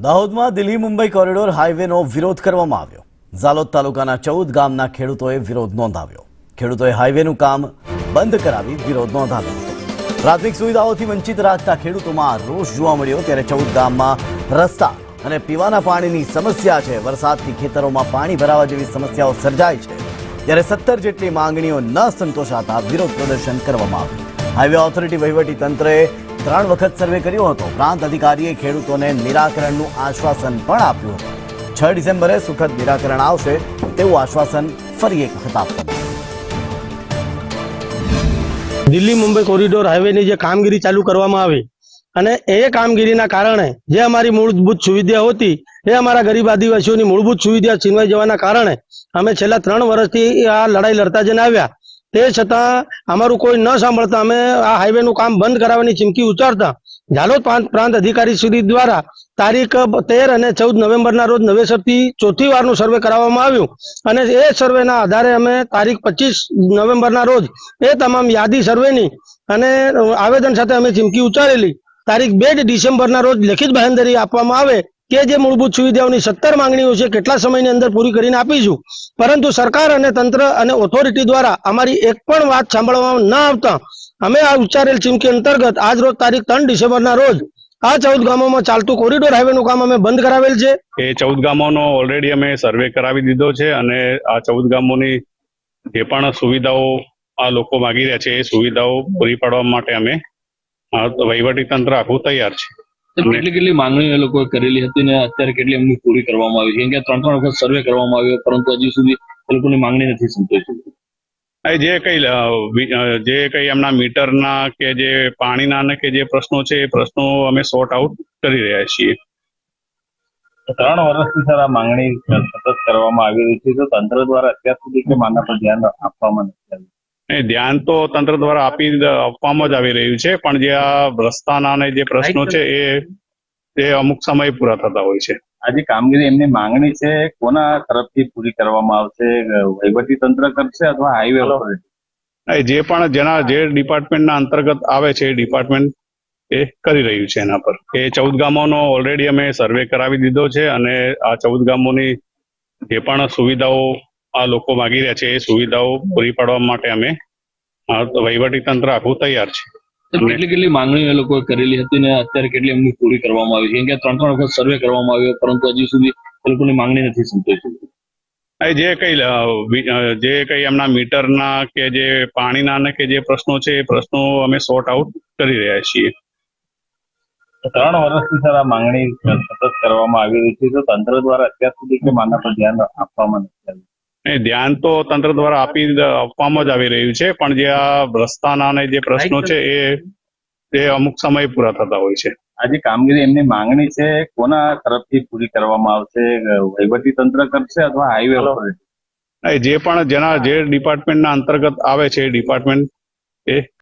દાહોદમાં દિલ્હી મુંબઈ કોરિડોર હાઈવેનો વિરોધ કરવામાં આવ્યો। ઝાલોદ તાલુકાના 14 ગામના ખેડૂતોએ વિરોધ નોંધાવ્યો। ખેડૂતોએ હાઈવેનું કામ બંધ કરાવી વિરોધ નોંધાવ્યો હતો। પ્રાથમિક સુવિધાઓથી વંચિત રાખતા ખેડૂતોમાં રોષ જોવા મળ્યો। ત્યારે 14 ગામમાં રસ્તા અને પીવાના પાણીની સમસ્યા છે। વરસાદથી ખેતરોમાં પાણી ભરાવા જેવી સમસ્યાઓ સર્જાઈ છે। ત્યારે 17 જેટલી માંગણીઓ ન સંતોષાતા વિરોધ પ્રદર્શન કરવામાં આવ્યું। હાઈવે ઓથોરિટી વહીવટી તંત્રએ 3 વખત સર્વે કર્યો હતો। પ્રાંત અધિકારીએ ખેડૂતોને નિરાકરણનું આશ્વાસન પણ આપ્યું હતું। 6 ડિસેમ્બરે સુખદ નિરાકરણ આવશે તેવું આશ્વાસન ફરી એક વખત આપવામાં આવ્યું। દિલ્હી મુંબઈ કોરિડોર હાઈવેની જે કામગીરી ચાલુ કરવામાં આવી અને એ કામગીરીના કારણે જે અમારી મૂળભૂત સુવિધા હતી એ અમારા ગરીબ આદિવાસીઓની મૂળભૂત સુવિધા છીનવાઈ જવાના કારણે અમે છેલ્લા 3 વર્ષથી આ લડાઈ લડતા જઈને આવ્યા। તે છતાં અમારું કોઈ ન સાંભળતા અમે આ હાઈવેનું કામ બંધ કરાવવાની ચીમકી ઉચ્ચારતા ઝાલોદ પ્રાંત અધિકારી શ્રી દ્વારા તારીખ 13 અને 14 નવેમ્બરના રોજ નવેસરથી ચોથી વારનું સર્વે કરાવવામાં આવ્યું અને એ સર્વેના આધારે અમે તારીખ 25 નવેમ્બરના રોજ એ તમામ યાદી સર્વેની અને આવેદન સાથે અમે ચીમકી ઉચ્ચારેલી। તારીખ 2 ડિસેમ્બરના રોજ લેખિત બાંહેધરી આપવામાં આવે કે જે મૂળભૂત સુવિધાઓની 17 માંગણીઓ છે કેટલા સમયની અંદર પૂરી કરીને આપીશું, પરંતુ સરકાર અને તંત્ર અને ઓથોરિટી દ્વારા અમારી એક પણ વાત સાંભળવામાં ન આવતા અમે આ ઉચ્ચારેલ ચીમકી અંતર્ગત આજ રોજ તારીખ 3 ડિસેમ્બરના રોજ આ 14 ગામોમાં ચાલતું કોરિડોર હાઈવેનું કામ અમે બંધ કરાવેલ છે। એ 14 ગામોનો ઓલરેડી અમે સર્વે કરાવી દીધો છે અને આ 14 ગામોની જે પણ સુવિધાઓ આ લોકો માંગી રહ્યા છે એ સુવિધાઓ પૂરી પાડવા માટે અમે વહીવટી તંત્ર આખું તૈયાર છે। કેટલી માંગણીઓ એ લોકોએ કરેલી હતી ને અત્યારે કેટલી એમની પૂરી કરવામાં આવી? કેમ કે 3 વખત સર્વે કરવામાં આવ્યો પરંતુ હજી સુધી એ લોકોની માંગણી નથી સંતોષી। જે કઈ એમના મીટરના કે જે પાણીના ને કે જે પ્રશ્નો છે એ પ્રશ્નો અમે સોર્ટ આઉટ કરી રહ્યા છીએ। 3 વર્ષથી સર આ માંગણી સતત કરવામાં આવી રહી છે, તો તંત્ર દ્વારા અત્યાર સુધી કે આના પર ધ્યાન આપવામાં નથી આવ્યું? ધ્યાન તો તંત્ર દ્વારા આપવામાં જ આવી રહ્યું છે, પણ જે આ રસ્તાના ને જે પ્રશ્નો છે એ અમુક સમય પૂરા થતા હોય છે। આજે કામગીરી એમની માંગણી છે કોના તરફથી પૂરી કરવામાં આવશે? વહીવટી તંત્ર કરશે અથવા હાઈવે ઓથોરિટી? જે પણ જે ડિપાર્ટમેન્ટના અંતર્ગત આવે છે એ ડિપાર્ટમેન્ટ એ કરી રહ્યું છે એના પર। એ 14 ગામોનો ઓલરેડી અમે સર્વે કરાવી દીધો છે અને આ 14 ગામોની જે પણ સુવિધાઓ આ લોકો માંગી રહ્યા છે એ સુવિધાઓ પૂરી પાડવા માટે અમે વહીવટી તંત્ર આખું તૈયાર છે। કેટલી માંગણીઓ એ લોકોએ કરેલી હતી ને અત્યારે કેટલી એમની પૂરી કરવામાં આવી? કેમ કે 3 વખત સર્વે કરવામાં આવ્યો પરંતુ હજી સુધી એ લોકોની માંગણી નથી સંતોષી। જે કઈ એમના મીટરના કે જે પાણીના ને કે જે પ્રશ્નો છે એ પ્રશ્નો અમે સોર્ટ આઉટ કરી રહ્યા છીએ। 3 વર્ષથી સર આ માંગણી સતત કરવામાં આવી રહી છે, તો તંત્ર દ્વારા અત્યાર સુધી કે આના પર ધ્યાન આપવામાં નથી આવ્યું? ધ્યાન તો તંત્ર દ્વારા આપવામાં જ આવી રહ્યું છે, પણ જે આ રસ્તાના ને જે પ્રશ્નો છે એ અમુક સમય પૂરા થતા હોય છે। આજે કામગીરી એમની માંગણી છે કોના તરફથી પૂરી કરવામાં આવશે? વહીવટી તંત્ર કરશે અથવા હાઈવે ઓથોરિટી? જે પણ જે ડિપાર્ટમેન્ટના અંતર્ગત આવે છે એ ડિપાર્ટમેન્ટ એ